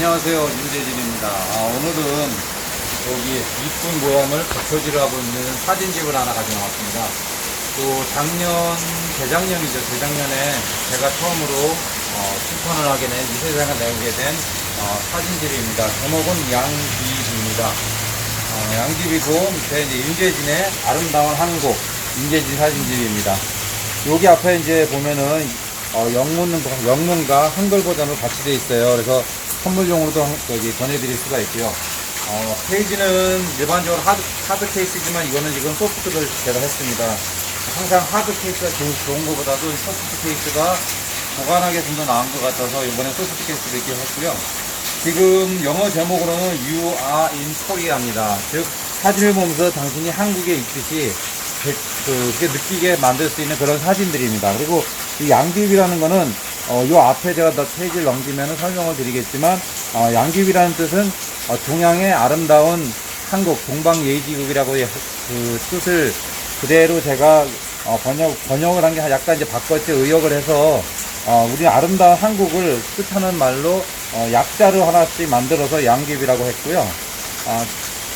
안녕하세요, 윤재진입니다. 오늘은 여기 이쁜 모형을 고쳐지를 하고 있는 사진집을 하나 가져나왔습니다. 또 재작년이죠. 재작년에 제가 처음으로 출판을 하게 된, 이 세상을 내게 된 사진집입니다. 제목은 양귀비입니다. 양귀비고 밑에 이제 윤재진의 아름다운 한국 윤재진 사진집입니다. 여기 앞에 이제 보면은 영문과 한글 버전으로 같이 되어 있어요. 그래서 선물용으로도 여기 전해드릴 수가 있고요. 페이지는 일반적으로 하드 케이스지만 이거는 지금 소프트를 제가 했습니다. 항상 하드 케이스가 좋은 것보다도 소프트 케이스가 보관하기 좀 더 나은 것 같아서 이번에 소프트 케이스를 이렇게 했고요. 지금 영어 제목으로는 You are in Korea입니다. 즉 사진을 보면서 당신이 한국에 있듯이 그렇게 느끼게 만들 수 있는 그런 사진들입니다. 그리고 이 양귀비라는 거는 요 앞에 제가 더 페이지를 넘기면 설명을 드리겠지만 양귀비라는 뜻은 동양의 아름다운 한국 동방예의지국이라고 그 뜻을 그대로 제가 번역을 한 게 약간 이제 바꿨지 의역을 해서 우리 아름다운 한국을 뜻하는 말로 약자를 하나씩 만들어서 양귀비라고 했고요.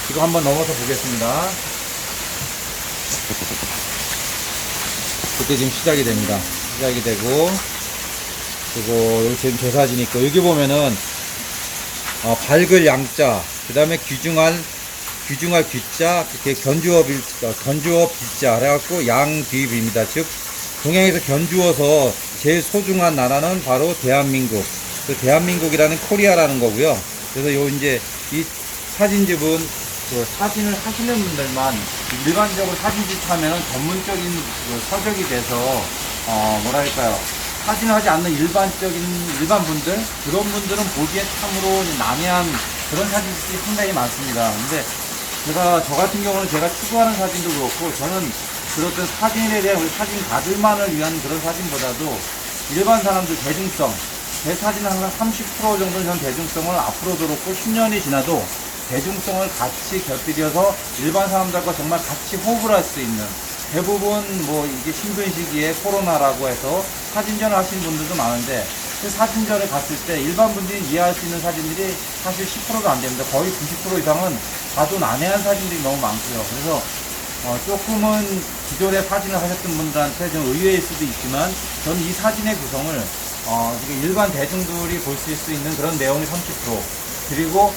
지금 한번 넘어서 보겠습니다. 그때 지금 시작이 됩니다. 시작이 되고, 그리고 여기 지금 제 사진이 있고, 여기 보면은 밝을 양자, 그 다음에 귀중할 귀자, 이렇게 견주어 비자, 그래갖고 양귀비입니다. 즉, 동양에서 견주어서 제일 소중한 나라는 바로 대한민국. 그 대한민국이라는 코리아라는 거고요. 그래서 이제 이 사진집은 그 사진을 하시는 분들만 일반적으로 사진집 하면은 전문적인 그 서적이 돼서 뭐랄까요, 사진을 하지 않는 일반 분들, 그런 분들은 보기에 참으로 난해한 그런 사진집이 상당히 많습니다. 근데 저 같은 경우는 제가 추구하는 사진도 그렇고, 저는 그렇던 사진에 대한 우리 사진가들만을 위한 그런 사진보다도 일반 사람들 대중성, 제 사진은 항상 30% 정도는 전 대중성을 앞으로도 그렇고 10년이 지나도 대중성을 같이 곁들여서 일반 사람들과 정말 같이 호흡을 할 수 있는, 대부분 이게 힘든 시기에 코로나라고 해서 사진전을 하시는 분들도 많은데, 그 사진전을 갔을 때 일반 분들이 이해할 수 있는 사진들이 사실 10%도 안 됩니다. 거의 90% 이상은 봐도 난해한 사진들이 너무 많고요. 그래서 조금은 기존에 사진을 하셨던 분들한테 좀 의외일 수도 있지만, 저는 이 사진의 구성을 일반 대중들이 볼 수 있는 그런 내용이 30%, 그리고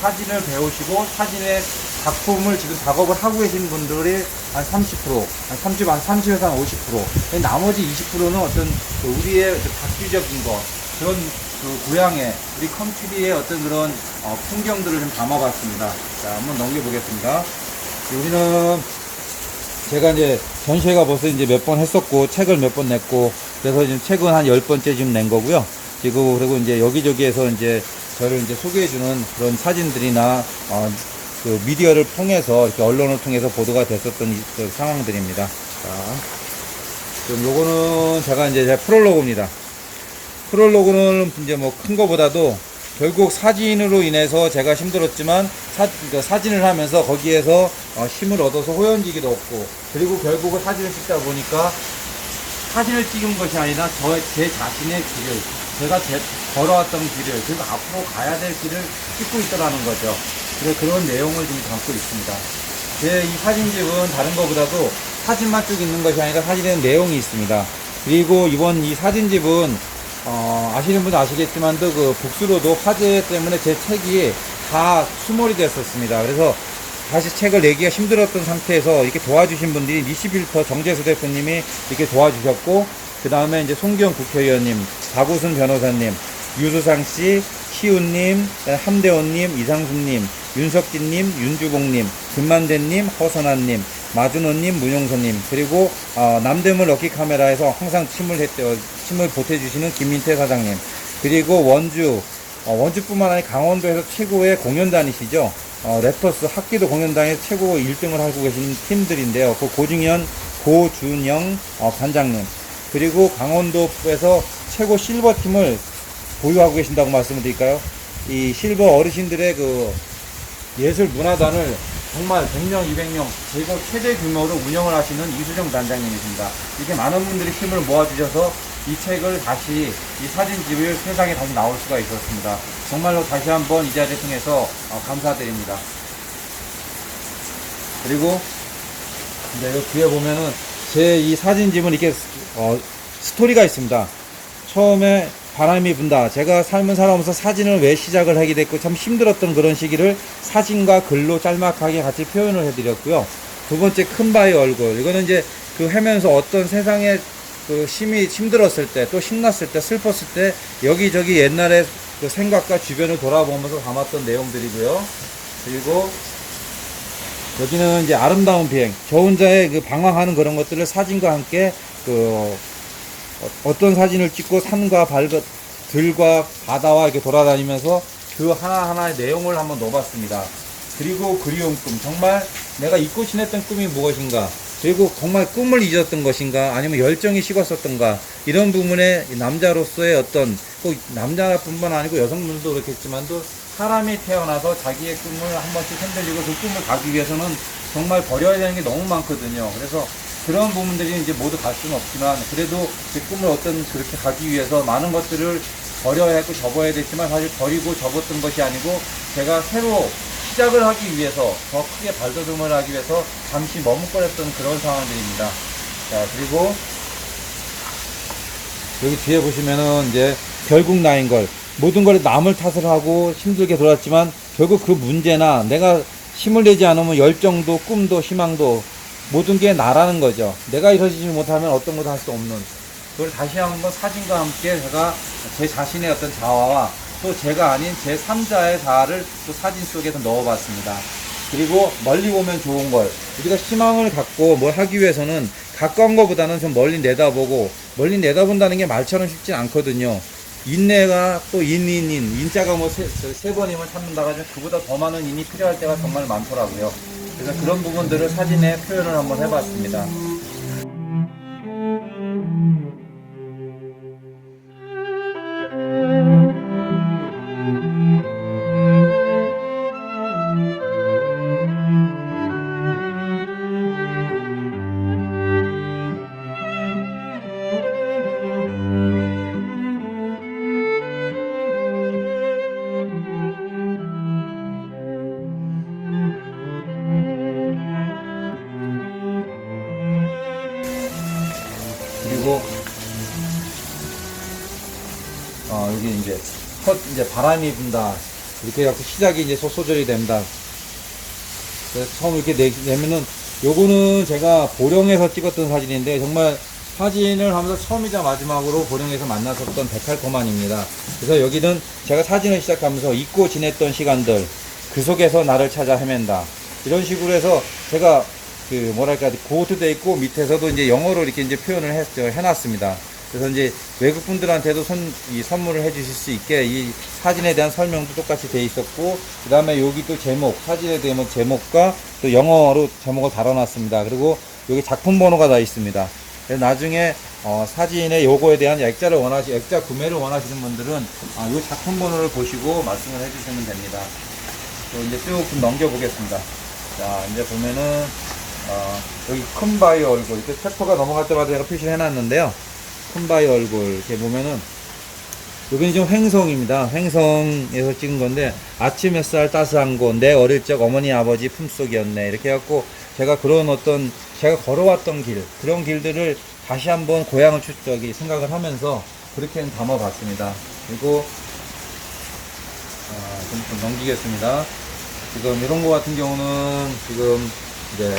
사진을 배우시고 사진의 작품을 지금 작업을 하고 계신 분들이 한 30%, 한 30에서 한 50%, 나머지 20%는 어떤 우리의 박쥐적인 거, 그런 그 고향의, 우리 컨트리의 어떤 그런 풍경들을 좀 담아봤습니다. 자, 한번 넘겨보겠습니다. 여기는 제가 이제 전시회가 벌써 이제 몇 번 했었고, 책을 몇 번 냈고, 그래서 지금 책은 한 10번째 지금 낸 거고요. 그리고 이제 여기저기에서 이제 저를 이제 소개해주는 그런 사진들이나, 그 미디어를 통해서, 이렇게 언론을 통해서 보도가 됐었던 그 상황들입니다. 자, 그럼 요거는 제가 이제 프롤로그입니다. 프롤로그는 이제 큰 거보다도 결국 사진으로 인해서 제가 힘들었지만, 사진을 하면서 거기에서 힘을 얻어서 호연지기도 얻고, 그리고 결국은 사진을 찍다 보니까 사진을 찍은 것이 아니라 제 자신의 길을, 제가 걸어왔던 길을, 그리고 앞으로 가야 될 길을 찍고 있더라는 거죠. 그런 내용을 좀 담고 있습니다. 제 이 사진집은 다른 것보다도 사진만 쭉 있는 것이 아니라 사진에는 내용이 있습니다. 그리고 이번 이 사진집은 아시는 분은 아시겠지만도 그 북수로도 화재 때문에 제 책이 다 수몰이 됐었습니다. 그래서 다시 책을 내기가 힘들었던 상태에서 이렇게 도와주신 분들이 니시빌터 정재수 대표님이 이렇게 도와주셨고, 그 다음에 이제 송기현 국회의원님, 박우순 변호사님, 유수상 씨, 시훈님, 함대원님, 이상순님, 윤석진님, 윤주봉님, 김만대님, 허선아님, 마준호님, 문용선님, 그리고 남대문 럭키카메라에서 항상 침을 보태주시는 김민태 사장님, 그리고 원주뿐만 아니라 강원도에서 최고의 공연단이시죠. 래퍼스 학기도 공연단에서 최고 1등을 하고 계신 팀들인데요. 그 고준영 반장님, 그리고 강원도에서 최고 실버 팀을 보유하고 계신다고 말씀을 드릴까요? 이 실버 어르신들의 그 예술 문화단을 정말 100명, 200명 최대 규모로 운영을 하시는 이수정 단장님이십니다. 이렇게 많은 분들이 힘을 모아주셔서 이 책을 다시 이 사진집을 세상에 다시 나올 수가 있었습니다. 정말로 다시 한번 이 자리를 통해서 감사드립니다. 그리고 이제 여기 뒤에 보면은 제 이 사진집은 이렇게 스토리가 있습니다. 처음에 바람이 분다. 제가 삶을 살아오면서 사진을 왜 시작을 하게 됐고 참 힘들었던 그런 시기를 사진과 글로 짤막하게 같이 표현을 해드렸고요. 두 번째 큰 바위 얼굴. 이거는 이제 그 하면서 어떤 세상에 그 힘이 힘들었을 때, 또 신났을 때, 슬펐을 때 여기저기 옛날에 그 생각과 주변을 돌아보면서 담았던 내용들이고요. 그리고 여기는 이제 아름다운 비행. 저 혼자의 그 방황하는 그런 것들을 사진과 함께 그 어떤 사진을 찍고 산과 들과 바다와 이렇게 돌아다니면서 그 하나하나의 내용을 한번 넣어봤습니다. 그리고 그리운 꿈. 정말 내가 잊고 지냈던 꿈이 무엇인가? 그리고 정말 꿈을 잊었던 것인가? 아니면 열정이 식었었던가? 이런 부분에 남자로서의 어떤, 꼭 남자뿐만 아니고 여성분들도 그렇겠지만도 사람이 태어나서 자기의 꿈을 한 번씩 흔들리고 그 꿈을 가기 위해서는 정말 버려야 되는 게 너무 많거든요. 그래서 그런 부분들이 이제 모두 갈 수는 없지만 그래도 그 꿈을 어떤 그렇게 가기 위해서 많은 것들을 버려야 했고 접어야 됐지만 사실 버리고 접었던 것이 아니고 제가 새로 시작을 하기 위해서 더 크게 발돋움을 하기 위해서 잠시 머뭇거렸던 그런 상황들입니다. 자, 그리고 여기 뒤에 보시면은 이제 결국 나인 걸 모든 걸 남을 탓을 하고 힘들게 돌았지만 결국 그 문제나 내가 힘을 내지 않으면 열정도 꿈도 희망도 모든 게 나라는 거죠. 내가 이루어지지 못하면 어떤 것도 할 수 없는. 그걸 다시 한번 사진과 함께 제가 제 자신의 어떤 자아와 또 제가 아닌 제 3자의 자아를 또 사진 속에서 넣어봤습니다. 그리고 멀리 보면 좋은 걸. 우리가 희망을 갖고 뭘 하기 위해서는 가까운 것보다는 좀 멀리 내다보고 멀리 내다본다는 게 말처럼 쉽진 않거든요. 인내가 또 인자가 뭐 세 번이면 참는다가 좀 그보다 더 많은 인이 필요할 때가 정말 많더라고요. 그래서 그런 부분들을 사진에 표현을 한번 해봤습니다. 그리고 여기 이제 바람이 분다 이렇게 해서 시작이 이제 소조절이 됩니다. 그래서 처음 이렇게 내면은 요거는 제가 보령에서 찍었던 사진인데 정말 사진을 하면서 처음이자 마지막으로 보령에서 만났었던 데칼코만입니다. 그래서 여기는 제가 사진을 시작하면서 잊고 지냈던 시간들 그 속에서 나를 찾아 헤맨다 이런 식으로 해서 제가 그 뭐랄까 고트도 돼 있고 밑에서도 이제 영어로 이렇게 이제 표현을 해놨습니다. 그래서 이제 외국 분들한테도 이 선물을 해주실 수 있게 이 사진에 대한 설명도 똑같이 돼 있었고 그 다음에 여기 또 제목 사진에 대한 제목과 또 영어로 제목을 달아놨습니다. 그리고 여기 작품 번호가 다 있습니다. 그래서 나중에 사진의 요거에 대한 액자 구매를 원하시는 분들은 이 작품 번호를 보시고 말씀을 해주시면 됩니다. 또 이제 쭉 넘겨보겠습니다. 자, 이제 보면은 여기 큰 바위 얼굴 이렇게 챕터가 넘어갈 때마다 제가 표시를 해놨는데요. 큰 바위 얼굴 이렇게 보면은 여기는 좀 횡성입니다. 횡성에서 찍은 건데 아침 햇살 따스한 곳 내 어릴 적 어머니 아버지 품속이었네 이렇게 해갖고 제가 그런 어떤 제가 걸어왔던 길 그런 길들을 다시 한번 고향을 생각을 하면서 그렇게 담아봤습니다. 그리고 좀 넘기겠습니다. 지금 이런 거 같은 경우는 지금 이제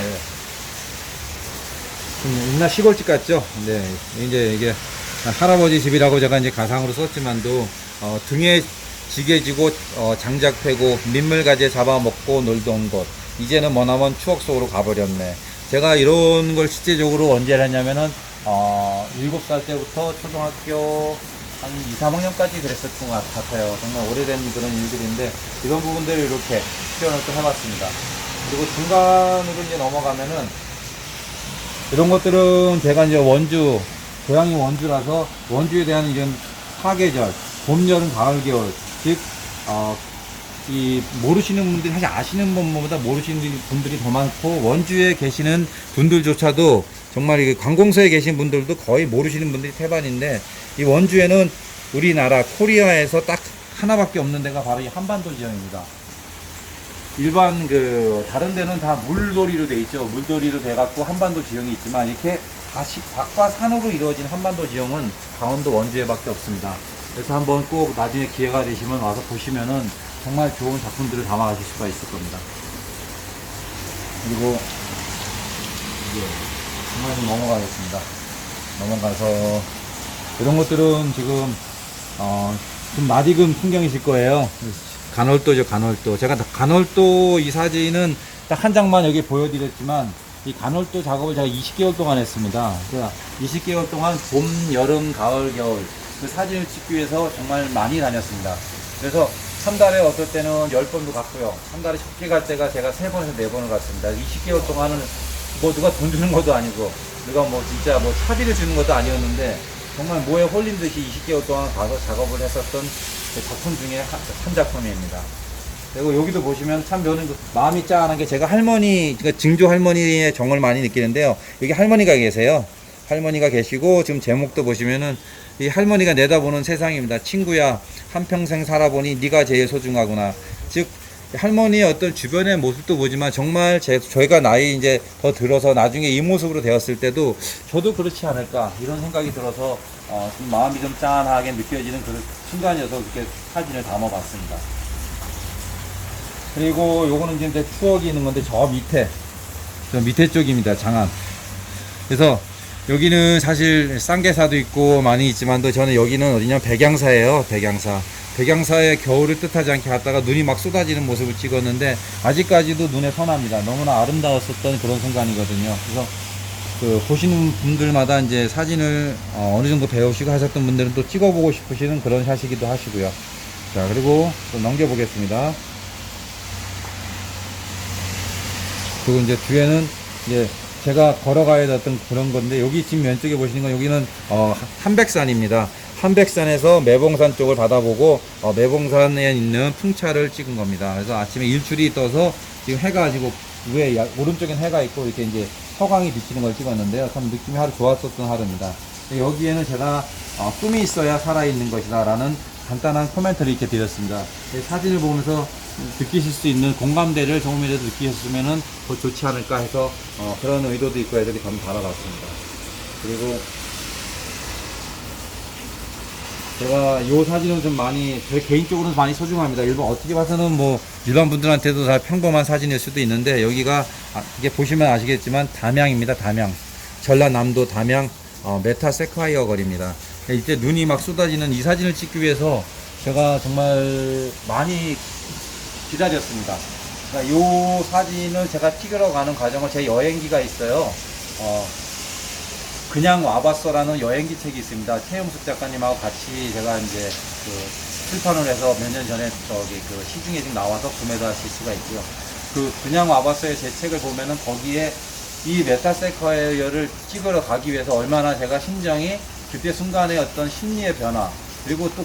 옛날 시골집 같죠? 네, 이제 이게 할아버지 집이라고 제가 이제 가상으로 썼지만도 등에 지게 지고 장작 패고 민물가지에 잡아먹고 놀던 곳 이제는 머나먼 추억 속으로 가버렸네. 제가 이런 걸 실제적으로 언제 했냐면은 7살 때부터 초등학교 한 2, 3학년까지 그랬었던 것 같아요. 정말 오래된 그런 일들인데 이런 부분들을 이렇게 표현을 또 해봤습니다. 그리고 중간으로 이제 넘어가면은 이런 것들은 제가 이제 고향이 원주라서 원주에 대한 이런 사계절, 봄, 여름, 가을, 겨울, 즉, 이 모르시는 분들이 사실 아시는 분보다 모르시는 분들이 더 많고 원주에 계시는 분들조차도 정말 이 관공서에 계신 분들도 거의 모르시는 분들이 태반인데 이 원주에는 우리나라 코리아에서 딱 하나밖에 없는 데가 바로 이 한반도 지형입니다. 일반 다른 데는 다 물돌이로 돼 있죠. 물돌이로 돼 갖고 한반도 지형이 있지만 이렇게 바과 산으로 이루어진 한반도 지형은 강원도 원주에밖에 없습니다. 그래서 한번 꼭 나중에 기회가 되시면 와서 보시면은 정말 좋은 작품들을 담아가실 수가 있을 겁니다. 그리고 이제 정말 좀 넘어가겠습니다. 넘어가서 이런 것들은 지금 좀 낯익은 풍경이실 거예요. 간월도죠, 간월도. 제가 간월도 이 사진은 딱 한 장만 여기 보여드렸지만 이 간월도 작업을 제가 20개월 동안 했습니다. 제가 20개월 동안 봄, 여름, 가을, 겨울 그 사진을 찍기 위해서 정말 많이 다녔습니다. 그래서 한 달에 어떨 때는 10번도 갔고요. 한 달에 쉽게 갈 때가 제가 3번에서 4번을 갔습니다. 20개월 동안은 뭐 누가 돈 주는 것도 아니고 누가 뭐 진짜 뭐 차비를 주는 것도 아니었는데 정말 뭐에 홀린 듯이 20개월 동안 가서 작업을 했었던 작품 중에 한 작품입니다. 그리고 여기도 보시면 참 저는 마음이 짠한 게 제가 할머니, 그러니까 증조 할머니의 정을 많이 느끼는데요. 여기 할머니가 계세요. 할머니가 계시고 지금 제목도 보시면은 이 할머니가 내다보는 세상입니다. 친구야, 한평생 살아보니 네가 제일 소중하구나. 즉 할머니의 어떤 주변의 모습도 보지만 정말 저희가 나이 이제 더 들어서 나중에 이 모습으로 되었을 때도 저도 그렇지 않을까 이런 생각이 들어서 좀 마음이 좀 짠하게 느껴지는 그런 순간이어서 이렇게 사진을 담아봤습니다. 그리고 요거는 이제 추억이 있는 건데 저 밑에 쪽입니다. 장안. 그래서 여기는 사실 쌍계사도 있고 많이 있지만도 저는 여기는 어디냐 백양사예요. 백양사의 겨울을 뜻하지 않게 갔다가 눈이 막 쏟아지는 모습을 찍었는데 아직까지도 눈에 선합니다. 너무나 아름다웠었던 그런 순간이거든요. 그래서 보시는 분들마다 이제 사진을 어느 정도 배우시고 하셨던 분들은 또 찍어보고 싶으시는 그런 샷이기도 하시고요. 자, 그리고 또 넘겨보겠습니다. 그리고 이제 뒤에는 이제 제가 걸어가야 됐던 그런 건데 여기 지금 왼쪽에 보시는 건 여기는 한백산입니다. 한백산에서 매봉산 쪽을 받아보고 매봉산에 있는 풍차를 찍은 겁니다. 그래서 아침에 일출이 떠서 지금 해가 지고 위에 오른쪽엔 해가 있고 이렇게 이제 서강이 비치는 걸 찍었는데요. 참 느낌이 아주 좋았었던 하루입니다. 여기에는 제가 꿈이 있어야 살아있는 것이다 라는 간단한 코멘트를 이렇게 드렸습니다. 사진을 보면서 느끼실 수 있는 공감대를 조금이라도 느끼셨으면 더 좋지 않을까 해서 그런 의도도 있고 애들이 한번 달아봤습니다. 그리고 제가 이 사진은 좀 제 개인적으로는 많이 소중합니다. 일반 어떻게 봐서는 뭐 일반 분들한테도 다 평범한 사진일 수도 있는데 여기가 이게 보시면 아시겠지만 담양입니다. 담양, 전라남도 담양 메타세콰이어 거리입니다. 이때 눈이 막 쏟아지는 이 사진을 찍기 위해서 제가 정말 많이 기다렸습니다. 그러니까 이 사진을 제가 찍으러 가는 과정을 제 여행기가 있어요. 그냥 와봤어라는 여행기 책이 있습니다. 최영숙 작가님하고 같이 제가 이제 출판을 해서 몇 년 전에 시중에 지금 나와서 구매도 하실 수가 있고요. 그냥 와봤어의 제 책을 보면은 거기에 이 메타세콰이어를 찍으러 가기 위해서 얼마나 제가 심정이 그때 순간의 어떤 심리의 변화 그리고 또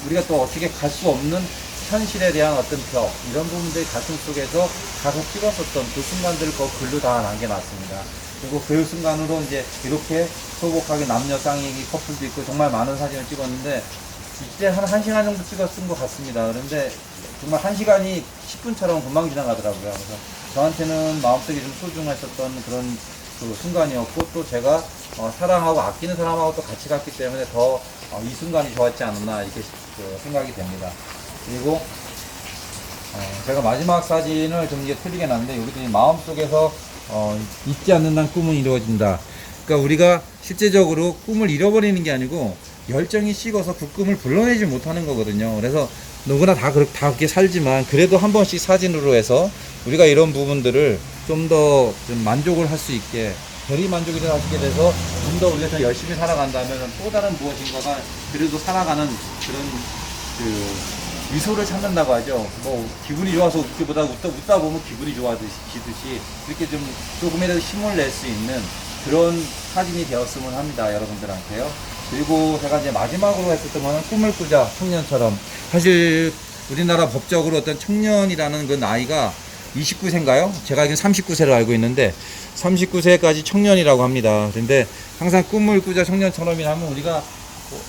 우리가 또 어떻게 갈 수 없는 현실에 대한 어떤 벽 이런 부분들이 가슴 속에서 가서 찍었었던 그 순간들을 글로 다 남겨놨습니다. 그리고 그 순간으로 이제 이렇게 소복하게 남녀 쌍둥이 커플도 있고 정말 많은 사진을 찍었는데 이때 한 1시간 정도 찍었은 것 같습니다. 그런데 정말 1시간이 10분처럼 금방 지나가더라고요. 그래서 저한테는 마음속에 좀 소중했었던 그런 순간이었고 또 제가 사랑하고 아끼는 사람하고 또 같이 갔기 때문에 더 이 순간이 좋았지 않았나 이렇게 생각이 됩니다. 그리고 제가 마지막 사진을 좀 이게 틀리게 놨는데 여기도 마음속에서 잊지 않는다는 꿈은 이루어진다. 그러니까 우리가 실제적으로 꿈을 잃어버리는 게 아니고 열정이 식어서 그 꿈을 불러내지 못하는 거거든요. 그래서 누구나 다 그렇게 살지만 그래도 한 번씩 사진으로 해서 우리가 이런 부분들을 좀 더 좀 만족을 할 수 있게 대리 만족이 하시게 돼서 좀 더 우리가 더 열심히 살아간다면 또 다른 무엇인가가 그래도 살아가는 그런 미소를 찾는다고 하죠. 뭐 기분이 좋아서 웃기보다 웃다 보면 기분이 좋아지듯이 이렇게 좀 조금이라도 힘을 낼 수 있는 그런 사진이 되었으면 합니다. 여러분들한테요. 그리고 제가 이제 마지막으로 했었던 거는 꿈을 꾸자 청년처럼 사실 우리나라 법적으로 어떤 청년이라는 그 나이가 29세인가요? 제가 알기로는 39세로 알고 있는데 39세까지 청년이라고 합니다. 근데 항상 꿈을 꾸자 청년처럼이라 하면 우리가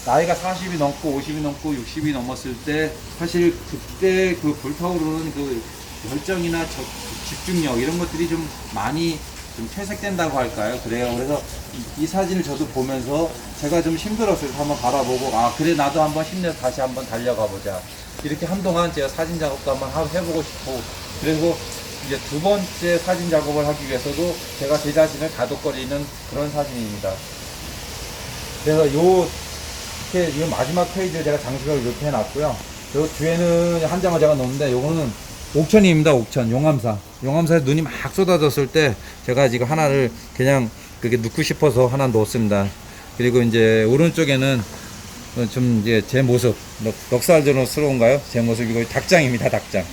나이가 40이 넘고 50이 넘고 60이 넘었을 때 사실 그때 그 불타오르는 그 열정이나 집중력 이런 것들이 좀 많이 좀 퇴색된다고 할까요? 그래요. 그래서 이 사진을 저도 보면서 제가 좀 힘들었어요. 한번 바라보고 아 그래 나도 한번 힘내서 다시 한번 달려가 보자. 이렇게 한동안 제가 사진 작업도 한번 해보고 싶고 그래서 이제 두 번째 사진 작업을 하기 위해서도 제가 제 자신을 다독거리는 그런 사진입니다. 그래서 이렇게 이 마지막 페이지를 제가 장식을 이렇게 해놨고요. 요 뒤에는 한 장을 제가 넣었는데 요거는 옥천입니다. 옥천 용암사에 눈이 막 쏟아졌을 때 제가 지금 하나를 그냥 그렇게 넣고 싶어서 하나 넣었습니다. 그리고 이제 오른쪽에는 좀 이제 제 모습 넉살스러운가요? 제 모습이고 닭장입니다. 닭장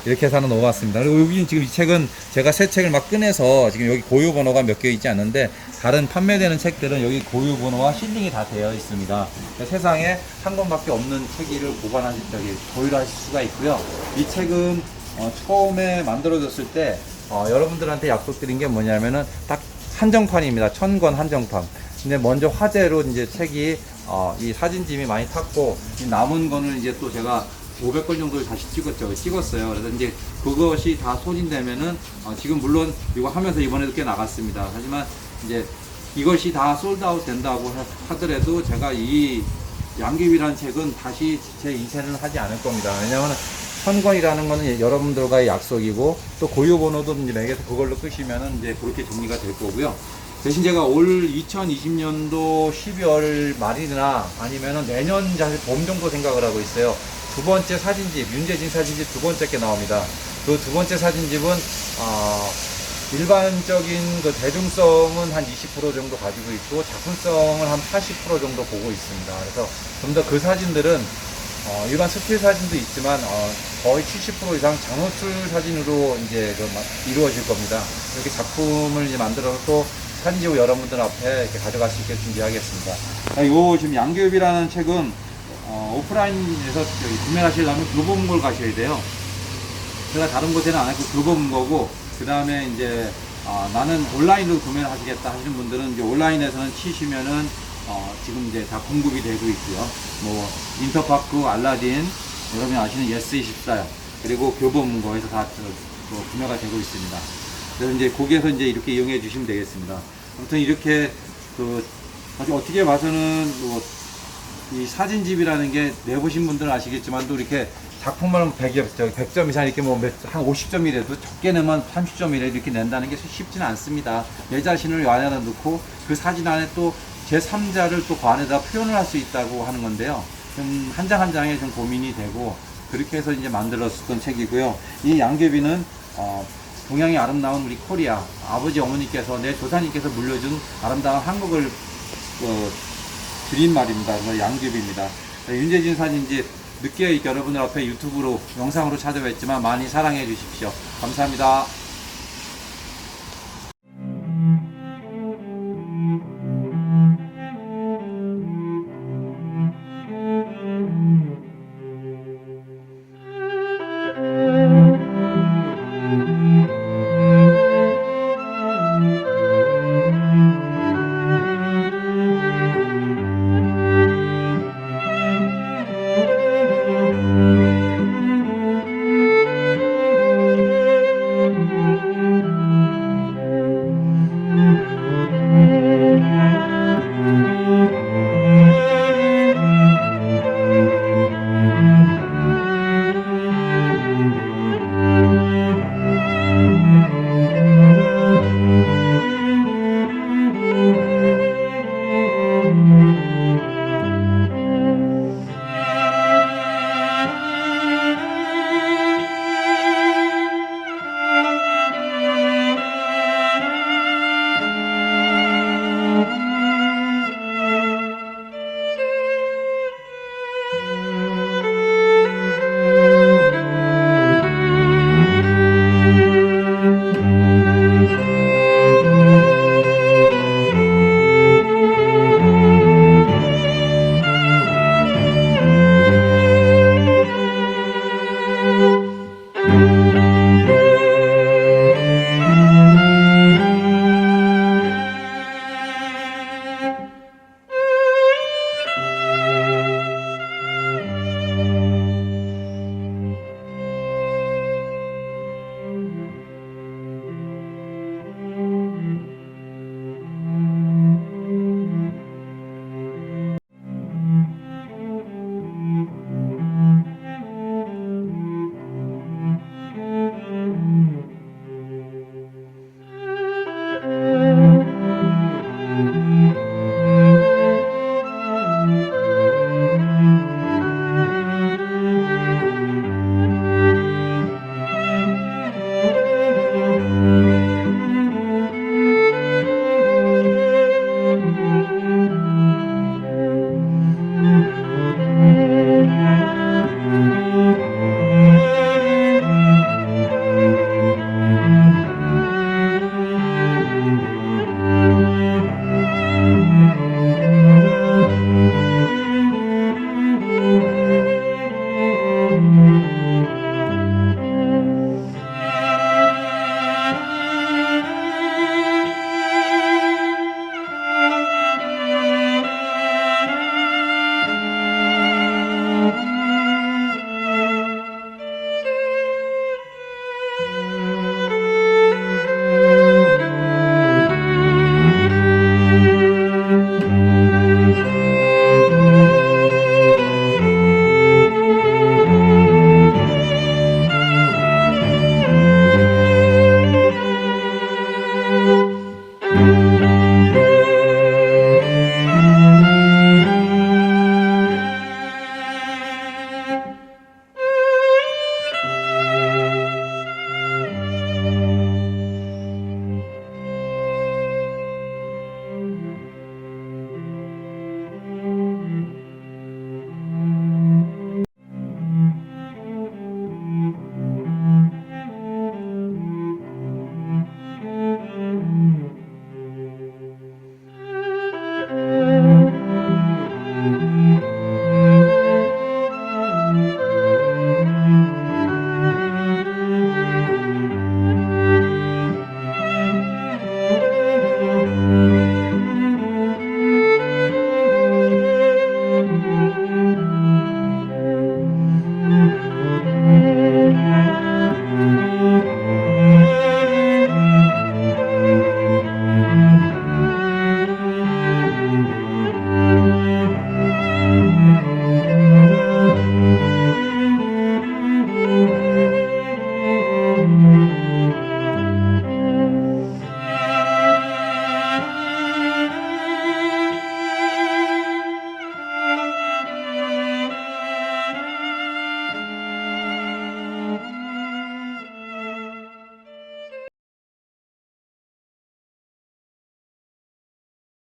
이렇게 해서 하나 넣어봤습니다. 그리고 여기 지금 이 책은 제가 새 책을 막 꺼내서 지금 여기 고유 번호가 몇 개 있지 않는데 다른 판매되는 책들은 여기 고유 번호와 실링이 다 되어 있습니다. 그러니까 세상에 한 권밖에 없는 책을 보관하실 보유를 하실 수가 있고요. 이 책은 처음에 만들어졌을 때 여러분들한테 약속드린 게 뭐냐면은 딱 한정판입니다. 1000권 한정판. 근데 먼저 화제로 이제 책이 이 사진집이 많이 탔고 이 남은 거는 이제 또 제가 500건 정도를 다시 찍었어요. 그래서 이제 그것이 다 소진되면은 지금 물론 이거 하면서 이번에도 꽤 나갔습니다. 하지만 이제 이것이 다 솔드아웃 된다고 하더라도 제가 이 양귀비라는 책은 다시 제 인쇄는 하지 않을 겁니다. 왜냐하면 1000권이라는 거는 여러분들과의 약속이고 또 고유번호도 이제 매겨서 그걸로 끄시면은 이제 그렇게 정리가 될 거고요. 대신 제가 올 2020년도 12월 말이나 아니면은 내년 봄 정도 생각을 하고 있어요. 두 번째 사진집, 윤재진 사진집 두 번째 게 나옵니다. 그 두 번째 사진집은 일반적인 그 대중성은 한 20% 정도 가지고 있고 작품성은 한 80% 정도 보고 있습니다. 그래서 좀 더 그 사진들은 일반 스틸 사진도 있지만 거의 70% 이상 장노출 사진으로 이제 이루어질 겁니다. 이렇게 작품을 이제 만들어서 또 사진집을 여러분들 앞에 이렇게 가져갈 수 있게 준비하겠습니다. 이 지금 양귀비라는 책은 오프라인에서 구매하시려면 교보문고를 가셔야 돼요. 제가 다른 곳에는 안 했고 교보문고고 그 다음에 이제 나는 온라인으로 구매를 하시겠다 하시는 분들은 이제 온라인에서는 치시면은 지금 이제 다 공급이 되고 있고요. 뭐 인터파크, 알라딘, 여러분이 아시는 예스24 그리고 교보문고에서 다 구매가 되고 있습니다. 그래서 이제 거기에서 이제 이렇게 이용해 주시면 되겠습니다. 아무튼 이렇게 어떻게 봐서는 이 사진집이라는 게 내보신 분들은 아시겠지만 또 이렇게 작품만 100점 이상 이렇게 한 50점이라도 적게 내면 30점이라도 이렇게 낸다는 게 쉽지는 않습니다. 내 자신을 요 안에다 넣고 그 사진 안에 또 제3자를 또 그 안에다 표현을 할 수 있다고 하는 건데요. 좀 한 장 한 장에 좀 고민이 되고 그렇게 해서 이제 만들었던 책이고요. 이 양귀비는 동양의 아름다운 우리 코리아 아버지 어머니께서 내 조상님께서 물려준 아름다운 한국을 드린 말입니다. 양귀비입니다. 윤재진 사진집 늦게 여러분들 앞에 유튜브로 영상으로 찾아뵙지만 많이 사랑해 주십시오. 감사합니다.